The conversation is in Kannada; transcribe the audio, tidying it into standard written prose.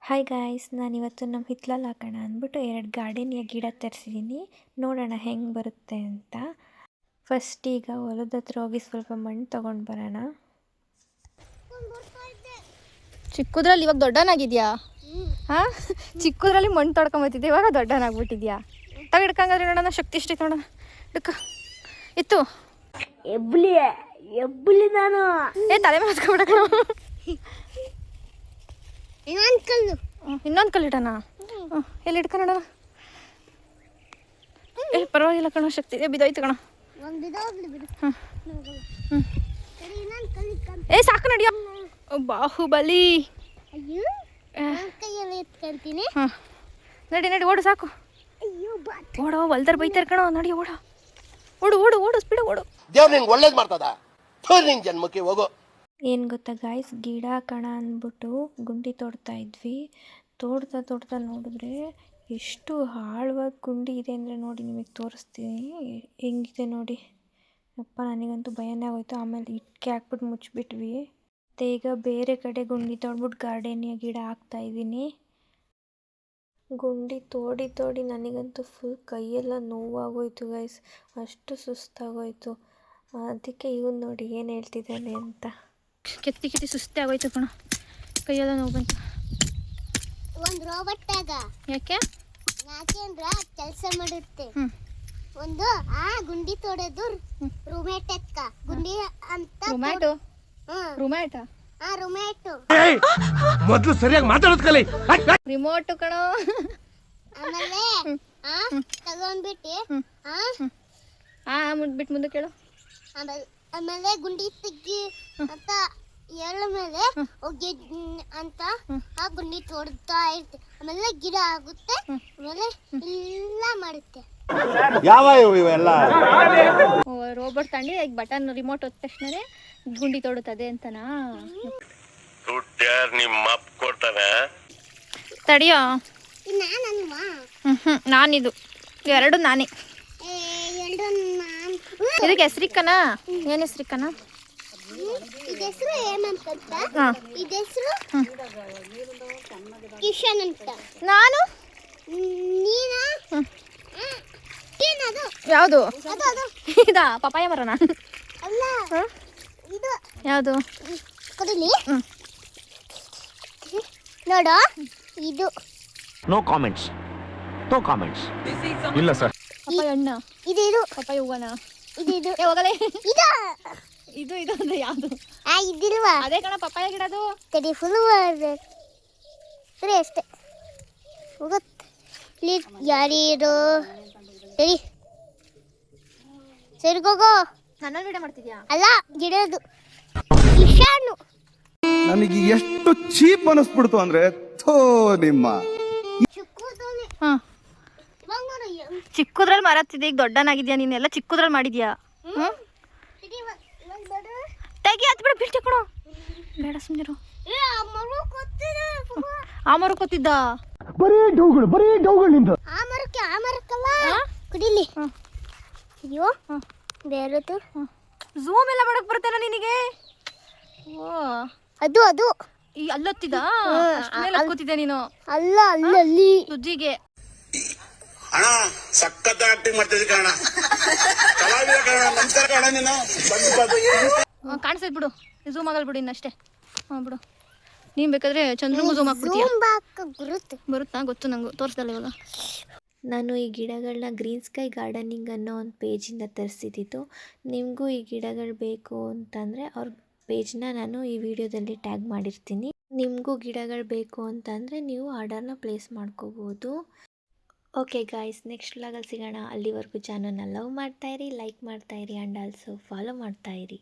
ಹಾಯ್ ಗಾಯ್ಸ್, ನಾನಿವತ್ತು ನಮ್ಮ ಹಿತ್ಲಲ್ಲಿ ಹಾಕೋಣ ಅಂದ್ಬಿಟ್ಟು 2 ಗಾರ್ಡನಿಯ ಗಿಡ ತರಿಸಿದ್ದೀನಿ. ನೋಡೋಣ ಹೆಂಗೆ ಬರುತ್ತೆ ಅಂತ. ಫಸ್ಟ್ ಈಗ ಹೊಲದ ಹತ್ರ ಹೋಗಿ ಸ್ವಲ್ಪ ಮಣ್ಣು ತೊಗೊಂಡು ಬರೋಣ. ಚಿಕ್ಕದ್ರಲ್ಲಿ ಇವಾಗ ದೊಡ್ಡನಾಗಿದ್ಯಾ? ಹಾಂ, ಚಿಕ್ಕದ್ರಲ್ಲಿ ಮಣ್ಣು ತೊಡ್ಕೊಂಬತ್ತಿದ್ದೆ, ಇವಾಗ ದೊಡ್ಡನಾಗ್ಬಿಟ್ಟಿದ್ಯಾ? ಹಿಡ್ಕಂಗಾದ್ರೆ ನೋಡೋಣ, ಶಕ್ತಿ ಇಷ್ಟೈತೆ ನೋಡೋಣ. ಹಿಡ್ಕ ಇತ್ತು ಎಬ್ಬಲಿ ನಾನು ತಲೆ ಮೇಲೆ ಹಚ್ಕೊಬಿಡಕ. ಇನ್ನೊಂದು ಕಲ್ಲು ಇಡೋಣ. ಎಲ್ಲಿ ಇಡ್ಕ ನೋಡೋಣ. ಪರವಾಗಿಲ್ಲ ಕಣೋ, ಶಕ್ತಿ ಇದೆ, ಬಿದ್ದೋಯ್ತು ಕಣ. ಸಾಕು ನಡಿಯೋ. ಬಾಹುಬಲಿ. ನಡಿ ನಡಿ, ಓಡು ಸಾಕು. ಓಡೋ, ಹೊಲ್ದಾರ ಬೈತಾರ ಕಣೋ. ನಡಿ ಓಡ, ಓಡು ಓಡು ಓಡು, ಸ್ಪೀಡ್ ಓಡು. ದೇವ್ರು ನಿಂಗೆ ಒಳ್ಳೇದು ಮಾಡ್ತದ, ನಿನ್ ಜನ್ಮಕ್ಕೆ ಹೋಗೋ. ಏನು ಗೊತ್ತಾ ಗಾಯ್ಸ್, ಗಿಡ ಕಣ ಅಂದ್ಬಿಟ್ಟು ಗುಂಡಿ ತೋಡ್ತಾ ಇದ್ವಿ. ತೋಡ್ತಾ ನೋಡಿದ್ರೆ ಎಷ್ಟು ಆಳವಾಗಿ ಗುಂಡಿ ಇದೆ ಅಂದರೆ ನೋಡಿ, ನಿಮಗೆ ತೋರಿಸ್ತೀನಿ ಹೆಂಗಿದೆ ನೋಡಿ. ಅಪ್ಪ, ನನಗಂತೂ ಭಯನೇ ಆಗೋಯ್ತು. ಆಮೇಲೆ ಇಟ್ಕೆ ಹಾಕ್ಬಿಟ್ಟು ಮುಚ್ಚಿಬಿಟ್ವಿ. ಮತ್ತು ಈಗ ಬೇರೆ ಕಡೆ ಗುಂಡಿ ತೋಡ್ಬಿಟ್ಟು ಗಾರ್ಡನಿಯ ಗಿಡ ಹಾಕ್ತಾಯಿದ್ದೀನಿ. ಗುಂಡಿ ತೋಡಿ ನನಗಂತೂ ಫುಲ್ ಕೈಯೆಲ್ಲ ನೋವಾಗೋಯ್ತು ಗೈಸ್, ಅಷ್ಟು ಸುಸ್ತಾಗೋಯ್ತು. ಅದಕ್ಕೆ ಇವನು ನೋಡಿ ಏನು ಹೇಳ್ತಿದ್ದಾನೆ ಅಂತ. ಕೆತ್ತಿ ಸುಸ್ತಿ ಆಗೋಯ್ತು ಕಣ, ಕೈಯೆಲ್ಲ ನೋವು ಬಂತು. ಒಂದು ರೋಬೊಟ್ ಆಗ ಯಾಕೆ ಯಾಕೆಂದ್ರ ಕೆಲಸ ಮಾಡುತ್ತೆ. ಒಂದು ಗುಂಡಿ ತೋಡೋದು ರೂಮೇಟ್ ಅಕ್ಕ ಗುಂಡಿ ಅಂತ. ರೂಮೇಟು ರೂಮೇಟಾ? ರೂಮೇಟು ಮೊದಲು ಸರಿಯಾಗಿ ಮಾತಾಡೋದು ಕಲಿ. ರಿಮೋಟ್ ಕಣೋ. ಆಮೇಲೆ ತಗೊಂಡ್ಬಿಟ್ಟು ಬಿಟ್ಟು ಮುಂದೆ ಕೇಳು. ಆಮೇಲೆ ಗುಂಡಿ ತೆಗಿ ಅಂತ ಹೇಳ ಮೇಲೆ ಹೋಗಿ ಅಂತ ಆ ಗುಂಡಿ ತೋಡ್ತಾ ಇರುತ್ತೆ. ಆಮೇಲೆ ಗಿಡ ಆಗುತ್ತೆ, ಆಮೇಲೆ ಎಲ್ಲ ಮಾಡುತ್ತೆ. ಯಾವ ಇವೆಲ್ಲ ರೋಬೋಟ್ ತಂಡಿ ಈಗ ಬಟನ್ ರಿಮೋಟ್ ಒತ್ತ ತಕ್ಷಣನೇ ಗುಂಡಿ ತೋಡುತ್ತದೆ ಅಂತನಾ? ನಿಮ್ಮ ಅಪ್ಪ ಕೊಡ್ತಾನೆ. ತಡಿಯೋ, ನಾನಲ್ವಾ? ನಾನಿದು ಎರಡು ನಾನೇ. ಇದಕ್ಕೆ ಹೆಸ್ರಿಕ್ಕನ? ಏನು ಹೆಸ್ರಿಕ್ಕನ? ಇದು ಹೆಸರು ಹೇಮಂತ್ ಅಂತ, ಇದು ಹೆಸರು ಕಿಶನ್ ಅಂತ. ನಾನು ನೀನಾ? ಏನದು? ಯಾವುದು? ಅದು ಇದಾ ಪಪಾಯ ಮರನಾ? ಅಲ್ಲ, ಇದು ಯಾವುದು? ಕೊಡಲಿ ನೋಡು, ಇದು ನೋ ಕಾಮೆಂಟ್ಸ್, ನೋ ಕಾಮೆಂಟ್ಸ್. ಇಲ್ಲ ಸರ್. ಪಪಾಯ ಹಣ್ಣ? ಇದು ಪಪಾಯ ಹೂವನ? ಇದು ಹೋಗಲೇ. ಇದು ಇದು ಅಂದ್ರೆ ಯಾವುದು? ಇದಿಲ್ವಾ? ಅದೇ ಕಣ ಪಪಾಯ ಗಿಡದು. ತಡಿ, ಫುಲ್ ಸರಿ ಅಷ್ಟೇ ಹೋಗುತ್ತೆ. ಪ್ಲೀಸ್ ಯಾರೀರು ಸರಿ ಸರಿಗೋಗೋ. ನನ್ನ ವಿಡಿಯೋ ಮಾಡ್ತಿದ್ಯಾ? ಅಲ್ಲ, ಗಿಡದು ಕಿಶಾನು. ನನಗೆ ಎಷ್ಟು ಚೀಪ್ ಅನಿಸ್ಬಿಡ್ತು ಅಂದ್ರೆ, ಥೋ ನಿಮ್ಮ ಚಿಕ್ಕದ್ರಲ್ಲಿ ಮರತ್ತಿದ್ದೆ, ಈಗ ದೊಡ್ಡನಾಗಿದ್ಯಾ ನೀನೆಲ್ಲ? ಚಿಕ್ಕದ್ರಲ್ಲಿ ಮಾಡಿದ್ಯಾ? ತೆಗಿ, ಹತ್ ಬಿಡ, ಬಿಟ್ಟು ಕೊಡು. ಬೇಡ ಸುಮ್ಮನಿರು. ಆ ಮರ ಕೊತ್ತಿದ್ದ? ಬರೀ ಡೌಗಳು ನಿಂದು. ಆ ಮರಕ್ಕಲ್ಲ ಕುಡಿಲಿ. ಅಯ್ಯೋ, ಬೇರೆದು ಝೂಮ್ ಎಲ್ಲ ಮಾಡಕ್ ಬರ್ತೇನ ನಿನಗೆ? ಓ, ಅದು ಈ ಅಲ್ಲೊತ್ತಿದ ಕೂತಿದ್ದೆ ನೀನು? ಅಲ್ಲ, ಅಲ್ಲಿ ತುಜ್ಜಿಗೆ. ಅಣ್ಣ ಸಖತ್ ಆಕ್ಟಿಂಗ್ ಮಾಡ್ತಿದ್ದೆ ಕಣ, ಕಲಾವಿದ ಕಣ. ನಮಸ್ಕಾರ ಕಣ, ನೀನು ಕಾಣಿಸ್ತೈತ್ ಬಿಡು, ಝೂಮ್ ಆಗಲ್ ಬಿಡು ಇನ್ನಷ್ಟೇ. ಬಿಡು, ನೀನ್ ಬೇಕಾದ್ರೆ ಚಂದ್ರಂಗೂ ಝೂಮ್ ಹಾಕ್ಬಿಡ್ತೀಯ. ಬರುತ್ತಾ? ಗೊತ್ತು ನಂಗೂ, ತೋರಿಸ್ದಲ್ಲ ಇವಾಗ. ನಾನು ಈ ಗಿಡಗಳನ್ನ ಗ್ರೀನ್ ಸ್ಕೈ ಗಾರ್ಡನಿಂಗ್ ಅನ್ನೋ ಒಂದು ಪೇಜಿಂದ ತರಿಸಿದ್ದು. ನಿಮಗೂ ಈ ಗಿಡಗಳು ಬೇಕು ಅಂತಂದರೆ ಅವ್ರ ಪೇಜ್ನ ನಾನು ಈ ವಿಡಿಯೋದಲ್ಲಿ ಟ್ಯಾಗ್ ಮಾಡಿರ್ತೀನಿ. ನಿಮಗೂ ಗಿಡಗಳು ಬೇಕು ಅಂತಂದರೆ ನೀವು ಆರ್ಡರ್ನ ಪ್ಲೇಸ್ ಮಾಡ್ಕೋಬೋದು. ಓಕೆ ಗಾಯ್ಸ್, ನೆಕ್ಸ್ಟ್ ವ್ಲಾಗಲ್ಲಿ ಸಿಗೋಣ. ಅಲ್ಲಿವರೆಗೂ ಚಾನಲ್ನ ಲವ್ ಮಾಡ್ತಾಯಿರಿ, ಲೈಕ್ ಮಾಡ್ತಾಯಿರಿ ಆ್ಯಂಡ್ ಆಲ್ಸೋ ಫಾಲೋ ಮಾಡ್ತಾಯಿರಿ.